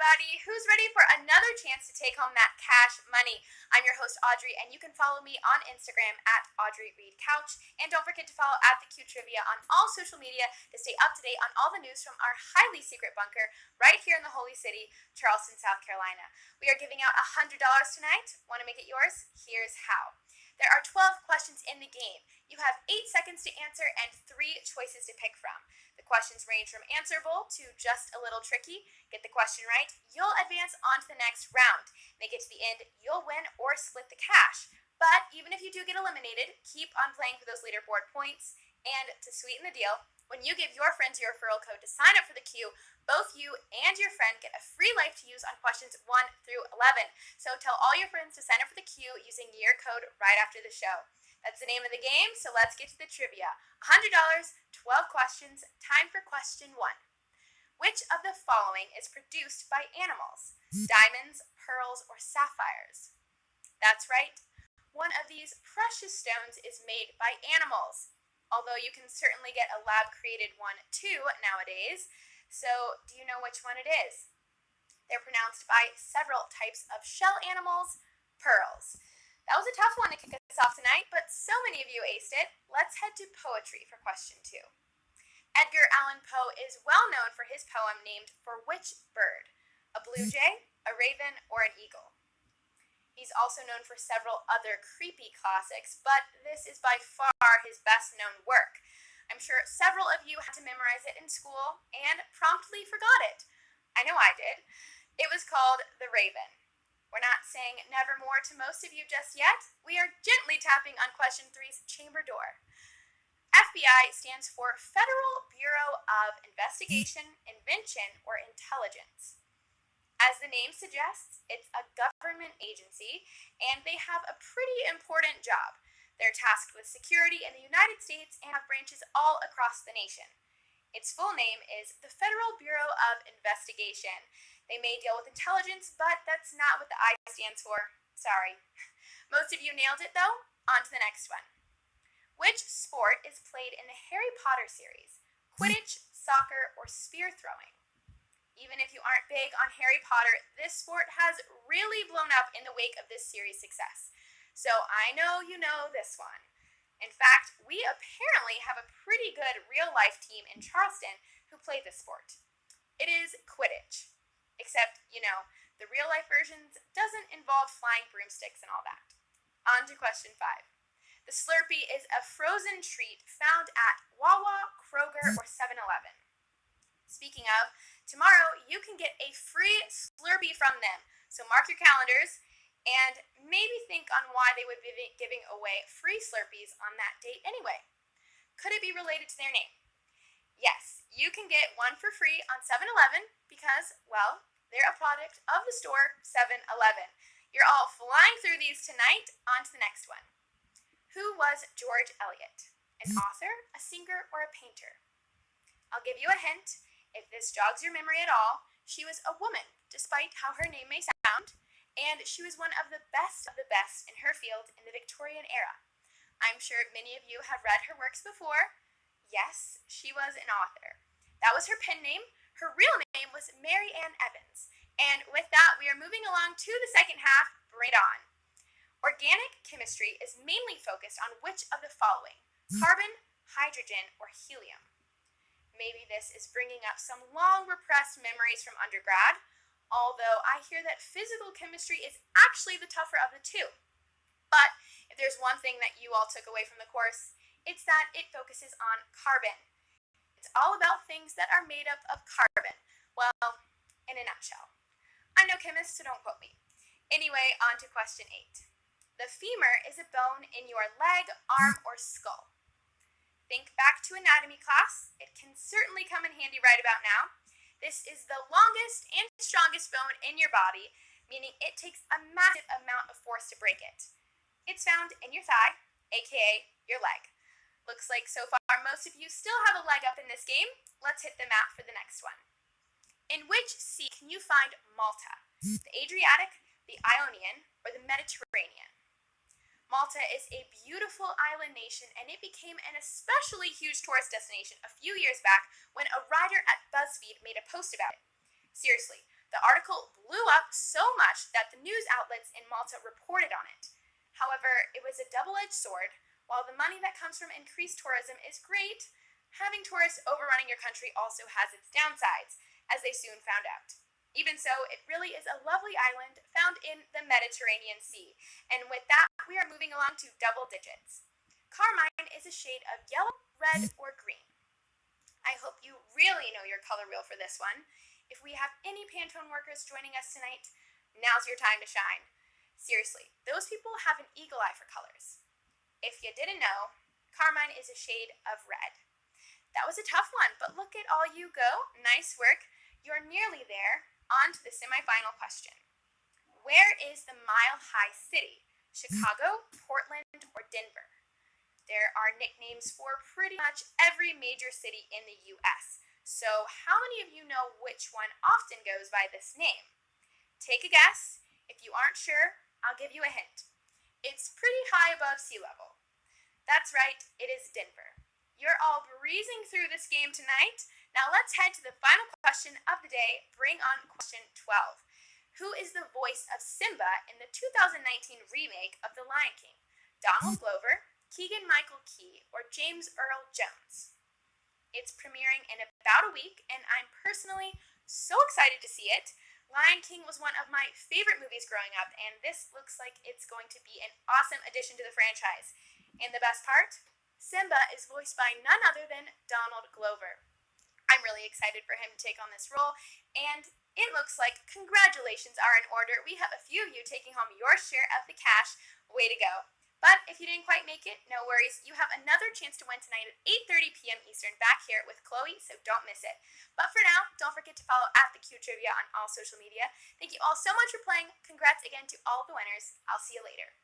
everybody. Who's ready for another chance to take home that cash money? I'm your host, Audrey, and you can follow me on Instagram at AudreyReedCouch. And don't forget to follow at the Q Trivia on all social media to stay up to date on all the news from our highly secret bunker right here in the Holy City, Charleston, South Carolina. We are giving out $100 tonight. Want to make it yours? Here's how. There are 12 questions in the game. You have 8 seconds to answer and 3 choices to pick from. The questions range from answerable to just a little tricky. Get the question right, you'll advance on to the next round. Make it to the end, you'll win or split the cash. But even if you do get eliminated, keep on playing for those leaderboard points. And to sweeten the deal, when you give your friends your referral code to sign up for the queue, both you and your friend get a free life to use on questions 1 through 11. So tell all your friends to sign up for the queue using your code right after the show. That's the name of the game, so let's get to the trivia. $100, 12 questions, time for question 1. Which of the following is produced by animals? Diamonds, pearls, or sapphires? That's right, One of these precious stones is made by animals, although you can certainly get a lab-created one too nowadays. So, do you know which one it is? They're pronounced by several types of shell animals, pearls. That was a tough one to kick us off tonight, but so many of you aced it. Let's head to poetry for question 2. Edgar Allan Poe is well known for his poem named For Which Bird? A blue jay, a raven, or an eagle? He's also known for several other creepy classics, but this is by far his best known work. I'm sure several of you had to memorize it in school and promptly forgot it. I know I did. It was called The Raven. We're not saying nevermore to most of you just yet. We are gently tapping on question 3's chamber door. FBI stands for Federal Bureau of Investigation, Invention, or Intelligence. As the name suggests, it's a government agency, and they have a pretty important job. They're tasked with security in the United States and have branches all across the nation. Its full name is the Federal Bureau of Investigation. They may deal with intelligence, but that's not what the I stands for. Sorry. Most of you nailed it, though. On to the next one. Which sport is played in the Harry Potter series? Quidditch, soccer, or spear throwing? Even if you aren't big on Harry Potter, this sport has really blown up in the wake of this series' success. So I know you know this one. In fact, we apparently have a pretty good real-life team in Charleston who play this sport. It is Quidditch. Except, the real-life versions doesn't involve flying broomsticks and all that. On to question 5. The Slurpee is a frozen treat found at Wawa, Kroger, or 7-Eleven. Speaking of, tomorrow you can get a free Slurpee from them. So mark your calendars and maybe think on why they would be giving away free Slurpees on that date anyway. Could it be related to their name? Yes, you can get one for free on 7-Eleven because, well, they're a product of the store 7-Eleven. You're all flying through these tonight. On to the next one. Who was George Eliot? An author, a singer, or a painter? I'll give you a hint. If this jogs your memory at all, she was a woman, despite how her name may sound, and she was one of the best in her field in the Victorian era. I'm sure many of you have read her works before. Yes, she was an author. That was her pen name. Her real name was Mary Ann Evans. And with that, we are moving along to the second half. Bring it on. Organic chemistry is mainly focused on which of the following? Carbon, hydrogen, or helium? Maybe this is bringing up some long repressed memories from undergrad, although I hear that physical chemistry is actually the tougher of the two. But if there's one thing that you all took away from the course, it's that it focuses on carbon. It's all about things that are made up of carbon. Well, in a nutshell. I'm no chemist, so don't quote me. Anyway, on to question 8. The femur is a bone in your leg, arm, or skull. Think back to anatomy class. It can certainly come in handy right about now. This is the longest and strongest bone in your body, meaning it takes a massive amount of force to break it. It's found in your thigh, aka your leg. Looks like so far most of you still have a leg up in this game. Let's hit the map for the next one. In which sea can you find Malta? The Adriatic, the Ionian, or the Mediterranean? Malta is a beautiful island nation, and it became an especially huge tourist destination a few years back when a writer at BuzzFeed made a post about it. Seriously, the article blew up so much that the news outlets in Malta reported on it. However, it was a double-edged sword. While the money that comes from increased tourism is great, having tourists overrunning your country also has its downsides, as they soon found out. Even so, it really is a lovely island found in the Mediterranean Sea. And with that, we are moving along to double digits. Carmine is a shade of yellow, red, or green. I hope you really know your color wheel for this one. If we have any Pantone workers joining us tonight, now's your time to shine. Seriously, those people have an eagle eye for colors. If you didn't know, carmine is a shade of red. That was a tough one, but look at all you go. Nice work. You're nearly there. On to the semifinal question. Where is the Mile High City? Chicago, Portland, or Denver? There are nicknames for pretty much every major city in the U.S. So how many of you know which one often goes by this name? Take a guess. If you aren't sure, I'll give you a hint. It's pretty high above sea level. That's right, it is Denver. You're all breezing through this game tonight. Now let's head to the final question of the day. Bring on question 12. Who is the voice of Simba in the 2019 remake of The Lion King? Donald Glover, Keegan Michael Key, or James Earl Jones? It's premiering in about a week, and I'm personally so excited to see it. Lion King was one of my favorite movies growing up, and this looks like it's going to be an awesome addition to the franchise. And the best part? Simba is voiced by none other than Donald Glover. I'm really excited for him to take on this role, and it looks like congratulations are in order. We have a few of you taking home your share of the cash. Way to go. But if you didn't quite make it, no worries. You have another chance to win tonight at 8:30 p.m. Eastern back here with Chloe, so don't miss it. But for now, don't forget to follow at the Q Trivia on all social media. Thank you all so much for playing. Congrats again to all the winners. I'll see you later.